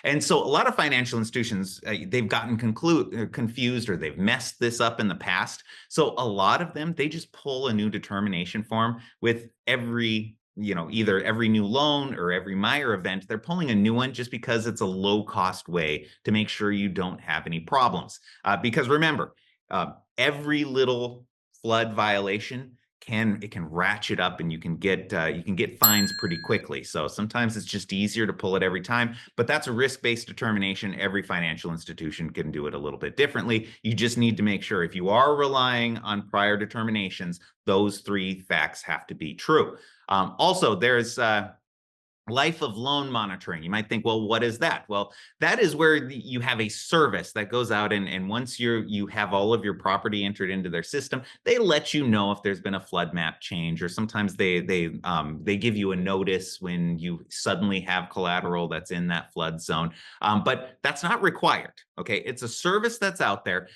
And so a lot of financial institutions, they've gotten confused or they've messed this up in the past. So a lot of them, they just pull a new determination form with every, either every new loan or every MIRE event. They're pulling a new one just because it's a low cost way to make sure you don't have any problems. Because remember, every little flood violation can ratchet up, and you can get fines pretty quickly. So sometimes it's just easier to pull it every time, but that's a risk-based determination. Every financial institution can do it a little bit differently. You just need to make sure, if you are relying on prior determinations, those three facts have to be true. Also, there's life of loan monitoring. You might think, well, what is that? Well, that is where you have a service that goes out, and once you have all of your property entered into their system, they let you know if there's been a flood map change, or sometimes they give you a notice when you suddenly have collateral that's in that flood zone. But that's not required. Okay, it's a service that's out there.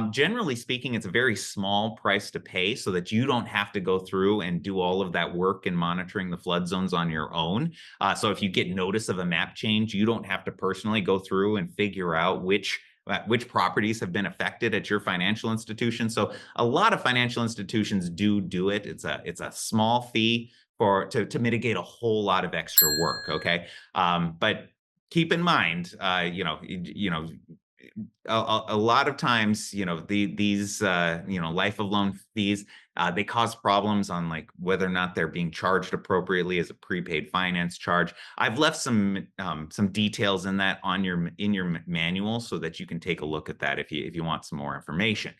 Generally speaking, it's a very small price to pay so that you don't have to go through and do all of that work in monitoring the flood zones on your own. So if you get notice of a map change, you don't have to personally go through and figure out which properties have been affected at your financial institution. So a lot of financial institutions do it. It's a small fee to mitigate a whole lot of extra work. Okay, but keep in mind, a lot of times, these life of loan fees, they cause problems on like whether or not they're being charged appropriately as a prepaid finance charge. I've left some details in that on your manual so that you can take a look at that if you want some more information.